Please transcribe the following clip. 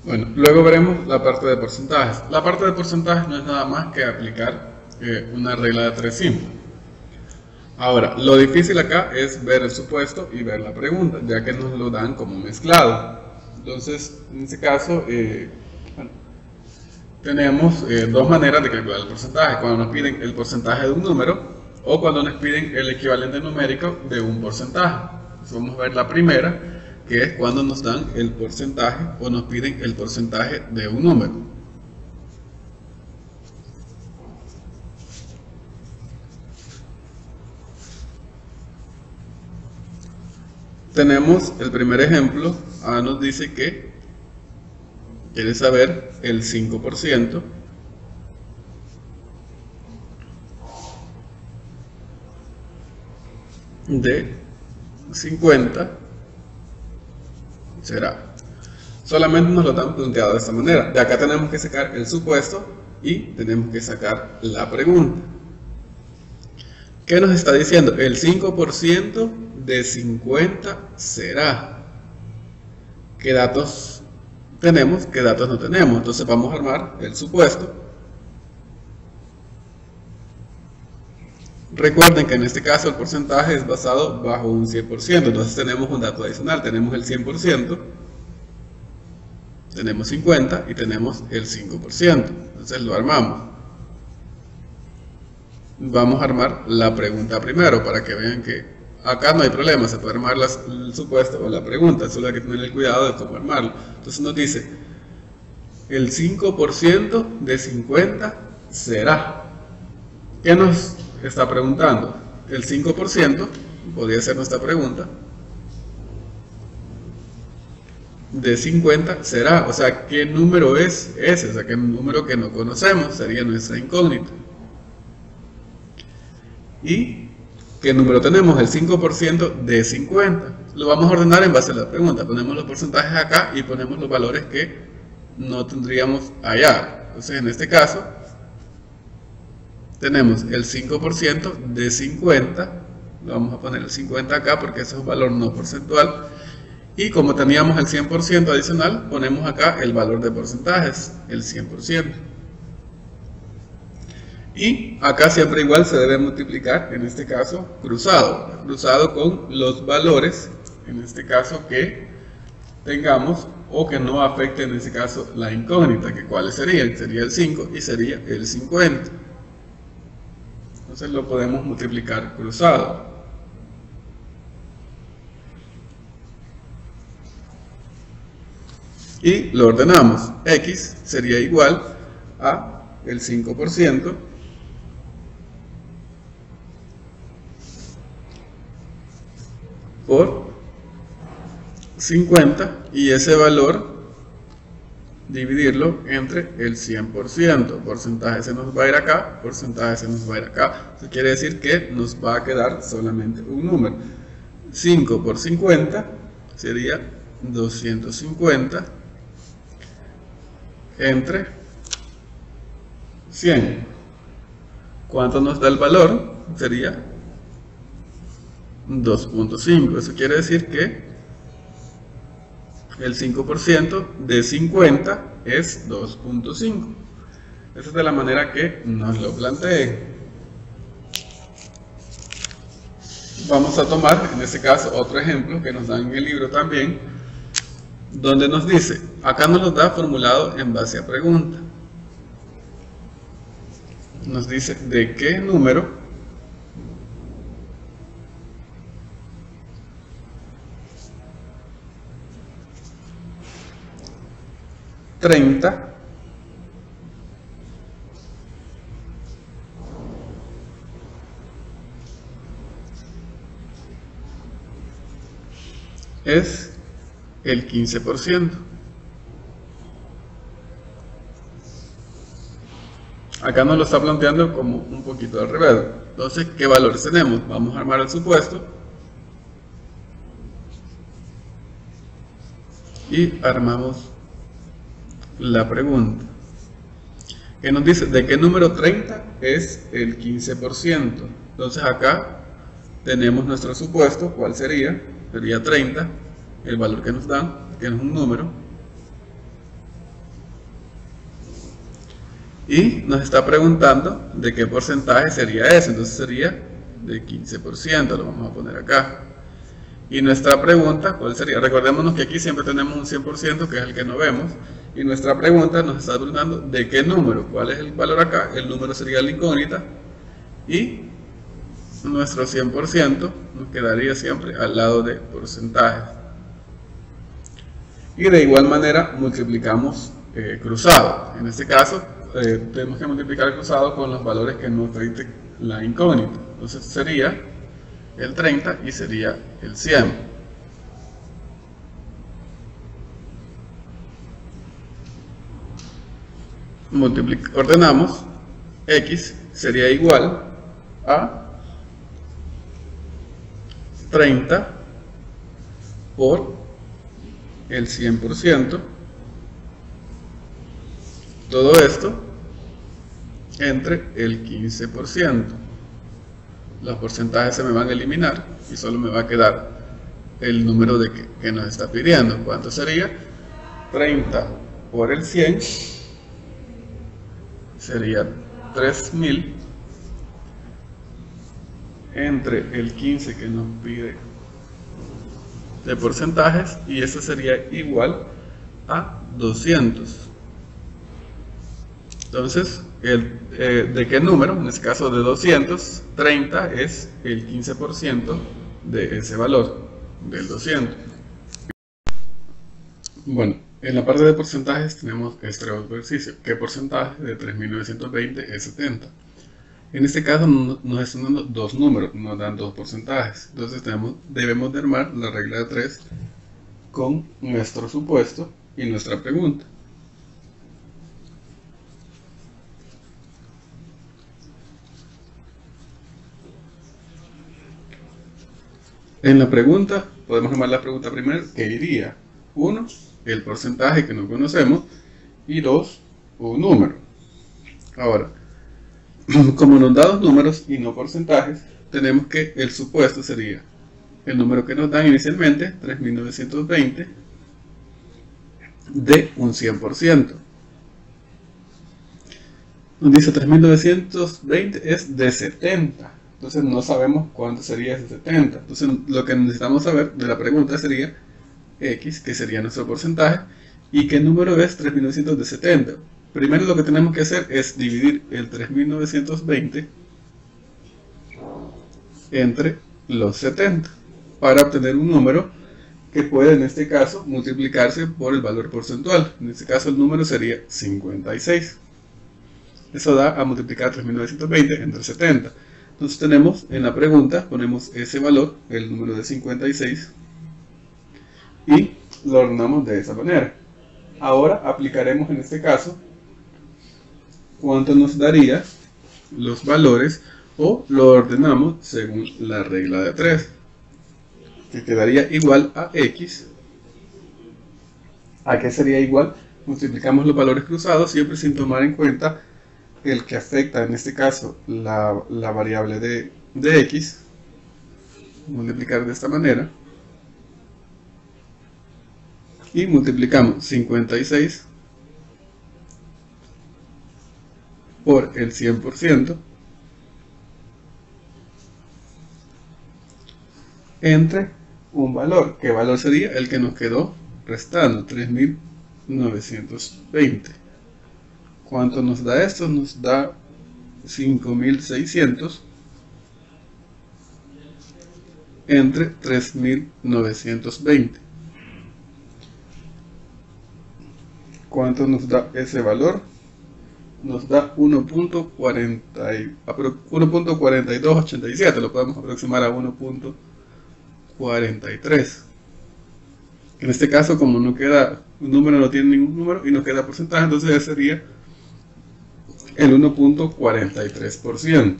Bueno, luego veremos la parte de porcentajes. La parte de porcentajes no es nada más que aplicar una regla de 3 simple. Ahora, lo difícil acá es ver el supuesto y ver la pregunta, ya que nos lo dan como mezclado. Entonces, en este caso, tenemos dos maneras de calcular el porcentaje. Cuando nos piden el porcentaje de un número o cuando nos piden el equivalente numérico de un porcentaje. Entonces, vamos a ver la primera, que es cuando nos dan el porcentaje o nos piden el porcentaje de un número. Tenemos el primer ejemplo. Nos dice que quiere saber el 5% de 50 será. Solamente nos lo han planteado de esta manera. De acá tenemos que sacar el supuesto y tenemos que sacar la pregunta. ¿Qué nos está diciendo? El 5% de 50 será. ¿Qué datos tenemos? ¿Qué datos no tenemos? Entonces vamos a armar el supuesto. Recuerden que en este caso el porcentaje es basado bajo un 100%. Entonces tenemos un dato adicional. Tenemos el 100%, tenemos 50 y tenemos el 5%. Entonces lo armamos. Vamos a armar la pregunta primero para que vean que acá no hay problema, se puede armar el supuesto o la pregunta, solo hay que tener el cuidado de cómo armarlo. Entonces nos dice, el 5% de 50 será. ¿Qué nos está preguntando? El 5% podría ser nuestra pregunta. De 50 será, o sea, ¿qué número es ese? O sea, ¿qué número que no conocemos? Sería nuestra incógnita. ¿Y qué número tenemos? El 5% de 50. Lo vamos a ordenar en base a la pregunta. Ponemos los porcentajes acá y ponemos los valores que no tendríamos allá. Entonces, en este caso, tenemos el 5% de 50. Vamos a poner el 50 acá porque ese es un valor no porcentual. Y como teníamos el 100% adicional, ponemos acá el valor de porcentajes, el 100%. Y acá siempre igual se debe multiplicar, en este caso, cruzado con los valores, en este caso, que tengamos o que no afecte, en este caso, la incógnita, que cuáles serían. Sería el 5 y sería el 50. Entonces lo podemos multiplicar cruzado. Y lo ordenamos. X sería igual a el 5% por 50 y ese valor dividirlo entre el 100%. Porcentaje se nos va a ir acá, porcentaje se nos va a ir acá. Eso quiere decir que nos va a quedar solamente un número. 5 por 50 sería 250 entre 100. ¿Cuánto nos da el valor? Sería 2.5. Eso quiere decir que el 5% de 50 es 2.5. Esa es de la manera que nos lo planteé. Vamos a tomar en este caso otro ejemplo que nos dan en el libro también, donde nos dice, acá nos lo da formulado en base a pregunta. Nos dice de qué número $30 es el 15%. Acá nos lo está planteando como un poquito al revés. Entonces, ¿qué valores tenemos? Vamos a armar el supuesto y armamos la pregunta. Que nos dice, ¿de qué número 30 es el 15%? Entonces acá tenemos nuestro supuesto. ¿Cuál sería? Sería 30, el valor que nos dan, que es un número. Y nos está preguntando de qué porcentaje sería ese. Entonces sería de 15%, lo vamos a poner acá. Y nuestra pregunta, ¿cuál sería? Recordémonos que aquí siempre tenemos un 100%, que es el que no vemos. Y nuestra pregunta nos está preguntando de qué número, cuál es el valor acá. El número sería la incógnita. Y nuestro 100% nos quedaría siempre al lado de porcentajes. Y de igual manera multiplicamos cruzado. En este caso tenemos que multiplicar el cruzado con los valores que nos permite la incógnita. Entonces sería el 30 y sería el 100. Ordenamos, x sería igual a 30 por el 100%, todo esto entre el 15%. Los porcentajes se me van a eliminar y solo me va a quedar el número de que nos está pidiendo. ¿Cuánto sería? 30 por el 100 sería 3000 entre el 15 que nos pide de porcentajes, y eso sería igual a 200. Entonces, ¿de qué número? En este caso de 200, 30 es el 15% de ese valor, del 200. Bueno, en la parte de porcentajes tenemos este otro ejercicio. ¿Qué porcentaje de 3920 es 70? En este caso nos están dando dos números, nos dan dos porcentajes. Entonces debemos de armar la regla de 3 con nuestro supuesto y nuestra pregunta. En la pregunta, podemos armar la pregunta primero, que iría 1, el porcentaje que no conocemos, y 2, un número. Ahora, como nos da dos números y no porcentajes, tenemos que el supuesto sería el número que nos dan inicialmente, 3920, de un 100%. Nos dice 3920 es de 70. Entonces no sabemos cuánto sería ese 70. Entonces lo que necesitamos saber de la pregunta sería x, que sería nuestro porcentaje, y qué número es 3900 de 70. Primero lo que tenemos que hacer es dividir el 3920 entre los 70 para obtener un número que puede en este caso multiplicarse por el valor porcentual. En este caso el número sería 56. Eso da a multiplicar 3920 entre 70. Entonces tenemos en la pregunta, ponemos ese valor, el número de 56, y lo ordenamos de esa manera. Ahora aplicaremos en este caso cuánto nos daría los valores, o lo ordenamos según la regla de 3, que quedaría igual a x. ¿A qué sería igual? Multiplicamos los valores cruzados, siempre sin tomar en cuenta el que afecta, en este caso, la variable de x. Multiplicar de esta manera. Y multiplicamos 56 por el 100% entre un valor. ¿Qué valor sería? El que nos quedó restando, 3920. ¿Cuánto nos da esto? Nos da 5600 entre 3920. ¿Cuánto nos da ese valor? Nos da 1.4287, lo podemos aproximar a 1.43. En este caso, como no queda un número, no tiene ningún número y no queda porcentaje, entonces ese sería el 1.43%.